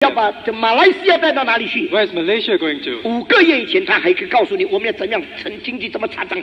要把这马来西亚带到哪里去 ？Where is Malaysia going to? 5个月以前，他还可以告诉你我们要怎样经济怎么成长，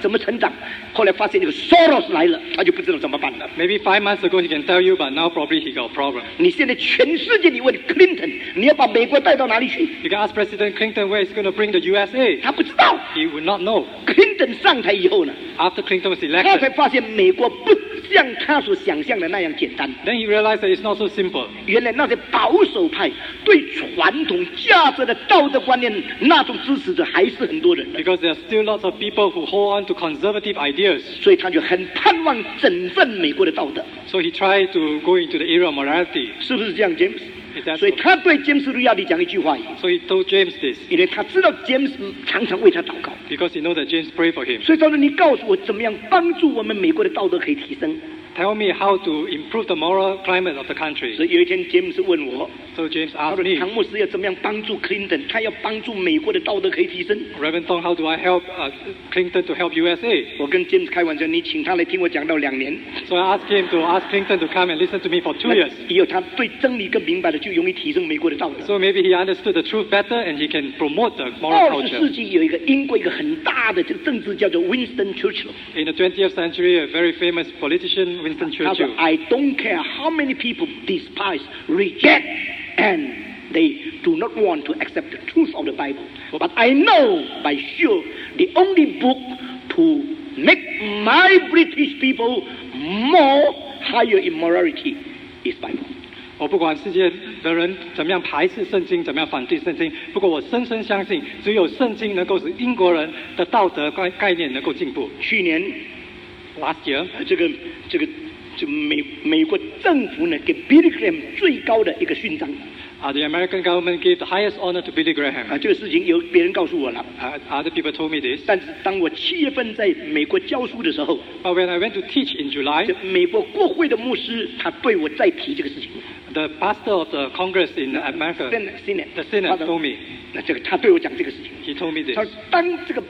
怎么成长。后来发现那个 Soros 来了，他就不知道怎么办了。Maybe 5 months ago he can tell you, but now probably he got a problem. 你现在全世界，你问 Clinton， 你要把美国带到哪里去 You can ask President Clinton where he's going to bring the USA. 他不知道。He would not know. Clinton 上台以后呢， After Clinton was 他才 elected, 发现美国不像他所想象的那样简单。 then he realized that it's not so simple. 原来那些保守派对传统价值的道德观念那种支持者还是很多人的， Because there are still lots of people who hold on to conservative ideas. 所以他就很盼望整顿美国的道德， So he tried to go into the area of morality. 是不是这样 ，James？ Is that 所以 so? 他对詹姆斯·路亚利讲一句话， So he told James this 因为他知道詹姆斯常常为他祷告， because he knows that James prayed for him. 所以他说：“你告诉我怎么样帮助我们美国的道德可以提升。” Tell me how to improve the moral climate of the country. 所以有一天，詹姆斯问我， So James 他 asked 说：“ me, 唐牧师要怎么样帮助 Clinton？ 他要帮助美国的道德可以提升。” Reverend Tong, how do I help Clinton to help USA? 我跟詹姆斯开玩笑，你请他来听我讲到2年， So I asked him to ask Clinton to come and listen to me for 2 years. 以后他对真理更明白了，就容易提升美国的道德。 So maybe he understood the truth better and he can promote the moral 20世 culture. 纪有一个英国一个很大的这个政治叫做 Winston Churchill， In the 20th century, a very famous politician, Winston 他说 Churchill, I don't care how many people despise, reject, and they do not want to accept the truth of the Bible. But I know by sure the only book to make my British people more higher in morality is Bible. 我不管世界的人怎么样排斥圣经，怎么样反对圣经，不过我深深相信，只有圣经能够使英国人的道德概念能够进步。去年 Last year, 这个美国政府呢给 Billy Graham 最高的一个勋章 the American government gave the highest honor to Billy Graham. 这个事情有别人告诉我了。 Other people told me this. 但是当我7月份在美国教书的时候， But when I went to teach in July, 这美国国会的牧师他对我再提这个事情。the pastor of the Congress in America, the Senate told me. 那这个他对我讲这个事情。 He told me this. 他说当这个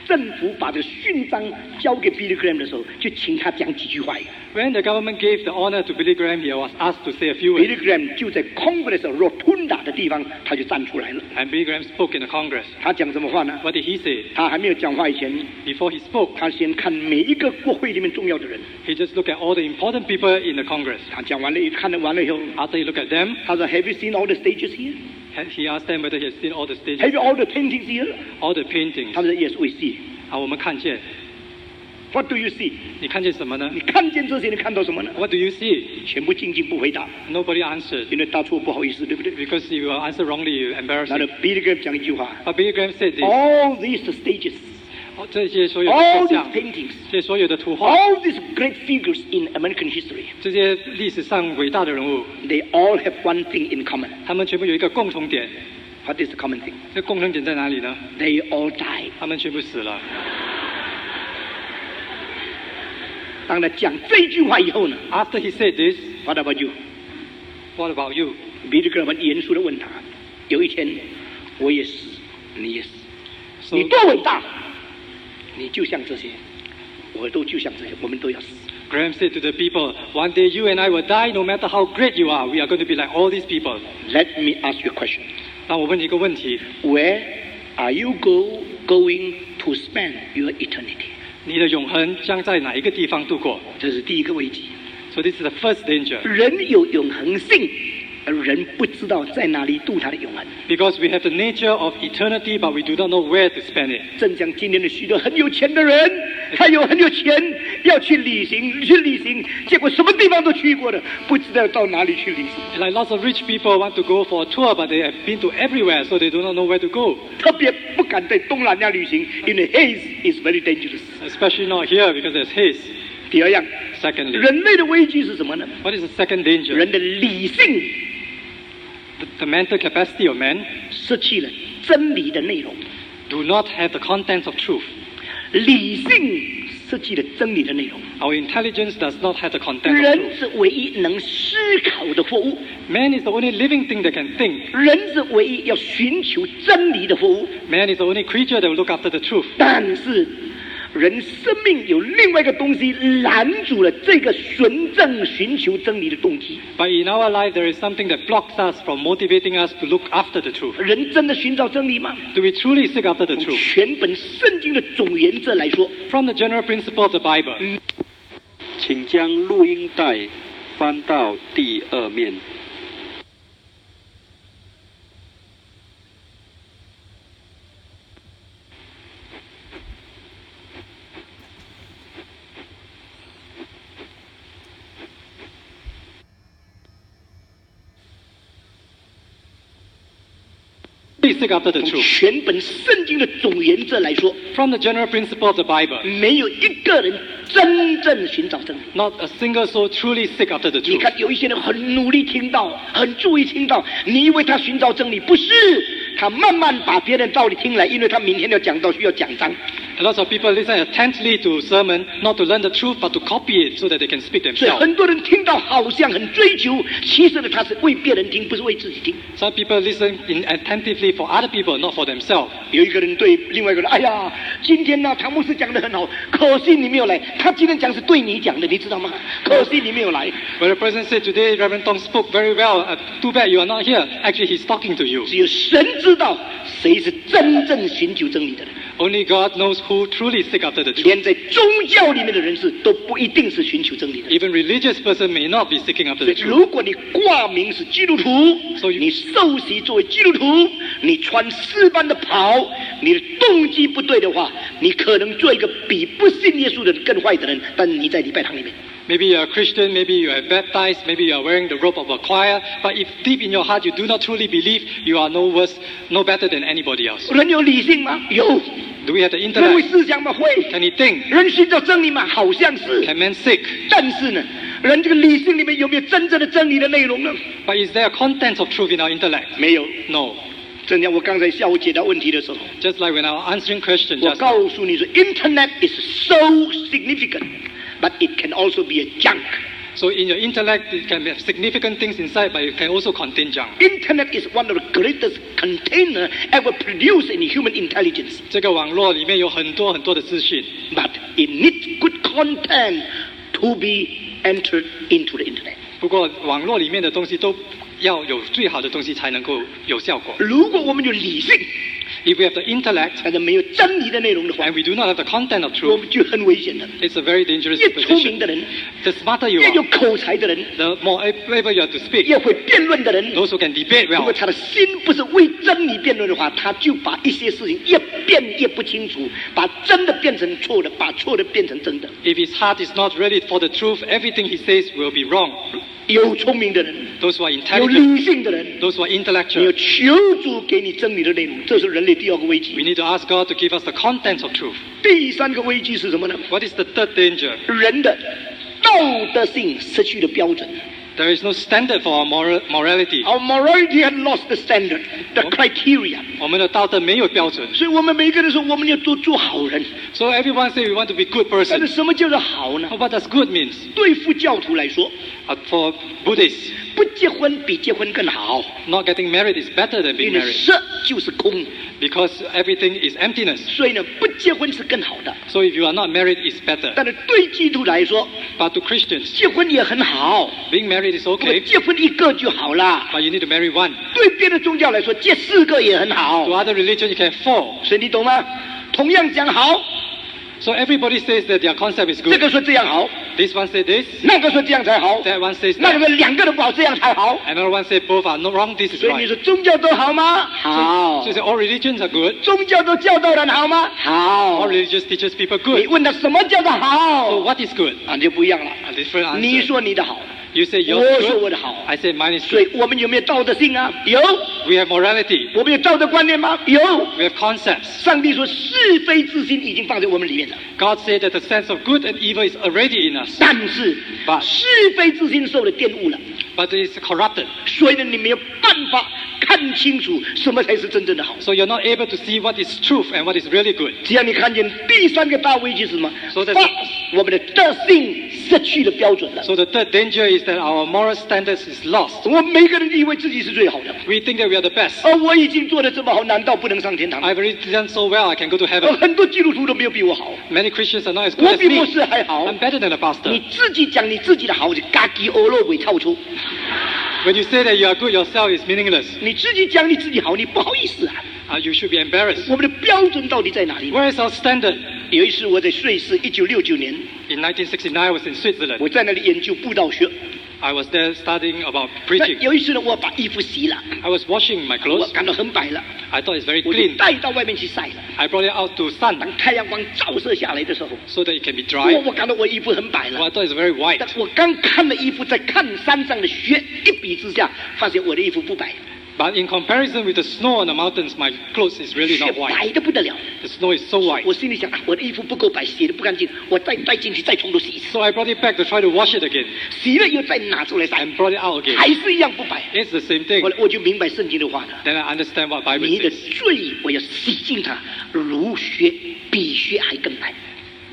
政府把这个勋章交给 Billy Graham 的时候，就请他讲几句话。 When the government gave the honor to Billy Graham, he was asked to say a few words. Billy Graham 就在 Congress Rotunda 的地方，他就站出来了。 And Billy Graham spoke in the Congress. 他讲什么话呢？ What did he say? 他还没有讲话以前， Before he spoke, 他先看每一个国会里面重要的人。 he just looked at all the important people in the Congress. 他讲完了，看完了以后， After he looked at them, 他说 Have you seen all the stages here? he asked them whether he had seen all the stages, Have you all the paintings here? all the paintings. 他们说 Yes, we see. 我们看见。 What do you see? 你看见什么呢？你看见这些，你看到什么呢？ What do you see? 全部静静不回答， Nobody answered. 因为答错不好意思，对不对？ Because you answer wrongly, you 然 embarrass 后 him. Billy Graham 讲一句话 But Billy Graham said this. ：All these stages, 这些所有的 all 图 these 像， paintings, 这些所有的图画， all these great figures in American history, 这些历史上伟大的人物， they all have one thing in common. 他们全部有一个共同点。 What is the common thing? 这共同点在哪里呢？ They all die. 他们全部死了。当他讲这句话以后呢 After he said this, ，What about you? what about you? Billy Graham 很严肃地问他：有一天我也死，你也死， So, 你多伟大？你就像这些，我都就像这些，我们都要死。 Graham said to the people, one day you and I will die, no matter how great you are. We are going to be like all these people. Let me ask you a question. 那我问你一个问题， Where are you going to spend your eternity? 你的永恒将在哪一个地方度过？这是第一个危机。 So this is the first danger. 人有永恒性，而人不知道在哪里度他的永恒。 Because we have the nature of eternity, but we do not know where to spend it. 正像今天的许多很有钱的人，他有很有钱要去旅行，结果什么地方都去过了，不知道到哪里去旅行。 Like lots of rich people want to go for a tour, but they have been to everywhere, so they do not know where to go. 特别不敢在东南亚旅行，因为 haze is very dangerous。 Especially not here because there's haze. 第二样， Secondly, 人类的危机是什么呢？ what is the second danger? 人的理性 The mental capacity of man 失去了真理的内容， do not have the contents of truth. 理性失去了真理的内容。 Our intelligence does not have the contents of 人 truth. 是唯一能思考的活物， Man is the only living thing that can think. 人是唯一要寻求真理的活物。 Man is the only creature that will look after the truth. 但是人生命有另外一个东西拦阻了这个纯正寻求真理的动机。But in our life, there is something that blocks us from motivating us to look after the truth. 人真的寻找真理吗？ Do we truly seek after the 从 truth? 全本圣经的总原则来说， From the general principle of the Bible. 请将录音带翻到第2面。Please seek after the 从 truth. 全本圣经的总原则来说， From the general principle of the Bible. 没有一个人真正寻找真理。 Not a single soul truly seek after the 你 truth. 看，有一些人很努力听到，很注意听到，你以为他寻找真理，不是，他慢慢把别人道理听来，因为他明天要讲到需要讲章。A lot of people listen attentively to sermon, not to learn the truth, but to copy it so that they can speak 所以 themselves. 很多人听到好像很追求，其实呢，他是为别人听，不是为自己听。 Some people listen attentively for other people, not for themselves. 有一个人对另外一个人，哎呀，今天呢，唐牧师讲得很好，可惜你没有来。他今天讲是对你讲的，你知道吗？可惜你没有来。 When a person said today, Reverend Tong spoke very well, too bad you are not here. Actually, he's talking to you. 只有神知道谁是真正寻求真理的人。 Only God knows who truly seek after the truth. 连在宗教里面的人士都不一定是寻求真理的人。 Even religious person may not be seeking after 所 the 以， truth. 如果你挂名是基督徒，所以你受洗作为基督徒，你穿诗班的袍，你的动机不对的话，你可能做一个比不信耶稣的人更坏的人。但你在礼拜堂里面， Maybe you're a Christian, maybe you are baptized, maybe you are wearing the robe of a choir, but if deep in your heart you do not truly believe, you are no worse, no better than anybody else. 人有理性吗？有。 Do we have the 人会 intellect? 思想吗？会。 Can he think? 人寻找真理吗？好像是。 Can man seek? 但是呢，人这个理性里面有没有真正的真理的内容呢？ But is there a content of truth in our intellect? 没有。 No. 正像我刚才下午解答问题的时候， Just like when I was answering questions 我 just now. 告诉你说 ，Internet is so significant, but it can also be a junk. So in your intellect, it can have significant things inside, but it can also contain junk. Internet is one of the greatest container ever produced in human intelligence, 这个网络里面有很多很多的资讯， but it needs good content to be entered into the internet. 不过网络里面的东西都要有最好的东西才能够有效果。如果我们有理性， If we have the intellect 但是没有真理的内容的话， and we do not have the content of 我 truth, 们就很危险的。 it's a very dangerous 越聪明 position. 的人， The smarter you 越有 are, 口才的人， the more able you are to speak. 越会辩论的人， Those who can debate 如果 well, 他的心不是为真理辩论的话，他就把一些事情越辩越不清楚，把真的变成错的，把错的变成真的。 if his heart is not ready for the truth, everything he says will be wrong. 有聪明的人， Those who are 有 intelligent, 理性的人， those who are 你要 intellectual, 求主给你真理的内容，这是人类第二个危 we 机。 need to ask God to give us the content of truth. 第三个危机是什么呢？ What is the third danger? 人的道德性失去了标准。 There is no standard for our morality. Our morality had lost the standard, the criteria. 我们的道德没有标准，所以我们每个人说我们要做好人， so everyone say we want to be good 但是 person. 什么叫做好呢？ What does good means? 对佛教徒来说， For Buddhists, 不结婚比结婚更好， not getting married is better than 因 being 为 married 色就是空， because everything is emptiness. 所以呢，不结婚是更好的。 So if you are not married, it's better. 但是对基督来说， But to Christians, 结婚也很好， being married is 我 okay, 结婚一个就好了。 but you need to marry one. 对别的宗教来说，结4个也很好 To，other religion, you can have 4. 所以你懂吗？同样讲好， So everybody says that their concept is 这 good. 个说这样好， This one says this, 那个说这样才好， that one says 那个 that. 说2个都不好，这样才好。 Another one says both are not wrong, this is 所以你 right. 说宗教都好吗？好 So。you say all religions are good, 宗教都教导人好吗？ all 好。 religious teaches people 你 good. 问他什么叫做 So 好， what is good? 啊，就不一样了。 A different 你 answer. 说你的好， You say 我 yours 说 good, 我的好， I say mine is 所以 good. 我们有没有道德性啊？有。 We have morality, 我们有道德观念吗？有。 we have concepts. 上帝说是非之心已经放在我们里面了， God said that the sense of good and evil is already in us, 但是 But- 是非之心受了玷污了， but it is corrupted. 所以呢，你没有办法看清楚什么才是真正的好。 So you're not able to see what is truth and what is really good. 只要你看见第3个大危机是什么？ So that's- 发我们的德性失去了标准了。So the third danger is that our moral standards is lost. 我们每个人以为自己是最好的， We think that we are the best. 我已经做得这么好，难道不能上天堂？ I've already done so well, I can go to heaven. 很多基督徒都没有比我好， Many Christians are not as good 我 as 比牧 me. 师还好。 I'm better than a 你 pastor. 自己讲你自己的好，就嘎叽欧肉尾超出。 When you say that you are good yourself, it's meaningless. 你自己讲你自己好，你不好意思啊。 You should be embarrassed. 我们的标准到底在哪里？ Where is our standard? 有一次我在瑞士，1969年， In 1969, I was in Switzerland. 我在那里研究布道学。 I was there studying about 那 preaching. 有一次呢，我把衣服洗了， I was washing my 我 clothes. 感到很白了， I thought it's very 我就 clean. 带到外面去晒了。 I brought it out to sun 当太阳光照射下来的时候， so that it can be dry. 我感到我衣服很白 Well, I 了。 thought it's very white. 但我刚看了衣服，再看山上的雪，一比之下，发现我的衣服不白， But in comparison with the snow on the mountains, my clothes is really 雪 not white. 白的不得了。 The snow is so white. 我心里想，我的衣服不够白，洗的不干净，我再带进去，再从头洗一次， So I brought it back to try to wash it again 洗了又再拿出来晒， and brought it out again. 还是一样不白。 It's the same thing. 后来我就明白圣经的话了。 Then I understand what Bible 你的 says. 罪，我要洗净它，如雪，比雪还更白。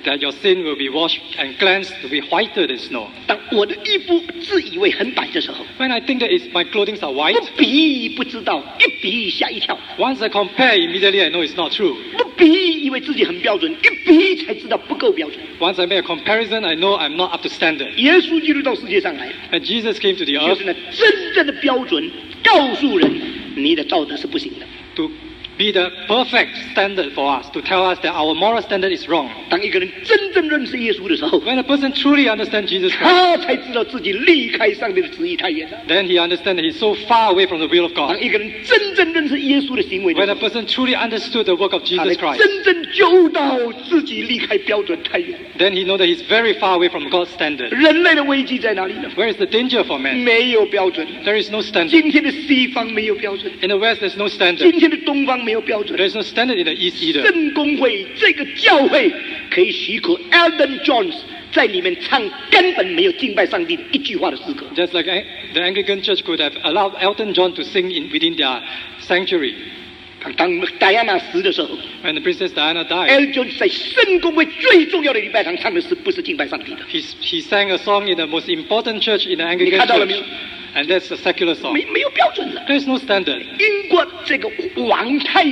That your sin will be washed and cleansed to be whiter than snow. 当我的衣服自以为很白的时候， When I think that my clothing are 不 white, 比不知道，一比吓一跳， once I compare, immediately I know it's not true. 不比以为自己很标准，一比才知道不够标准。 Once I make a comparison, I know I'm not up to standard. 耶稣基督到世界上来， And Jesus came to the 就 earth 是那真正的标准，告诉人你的道德是不行的。 to be the perfect standard for us, to tell us that our moral standard is wrong. 当一个人真正认识耶稣的时候， When a person truly understands Jesus Christ, 他才知道自己离开上帝的旨意太远了。 then he understands that he's so far away from the will of 当 God. 一个人真正认识耶稣的行为的 When 时 a 候， person truly understood the work of 他才 Jesus Christ, 真正揪到自己离开标准太远。 then he knows that he's very far away from God's standard. 人类的危机在哪里呢？ Where is the danger for man? 没有标准。 There is no standard. 今天的西方没有标准， In the West, there's no 今 standard. 天的东方没有标准。 There's no standard in the East either. 圣公会这个教会可以许可 Elton John 在里面唱根本没有敬拜上帝的一句话的诗歌。 Just like the Anglican Church could have allowed Elton John to sing within their sanctuary. 当戴安娜死的时候 When the Princess Diana died, ，Elton John 在圣公会最重要的礼拜堂唱的是不是敬拜上帝的？ he sang a song in the most important church in the 你 Anglican 看到了没有？ Church. And that's a secular song. 没有标准了。 There's no standard. 英国这个王太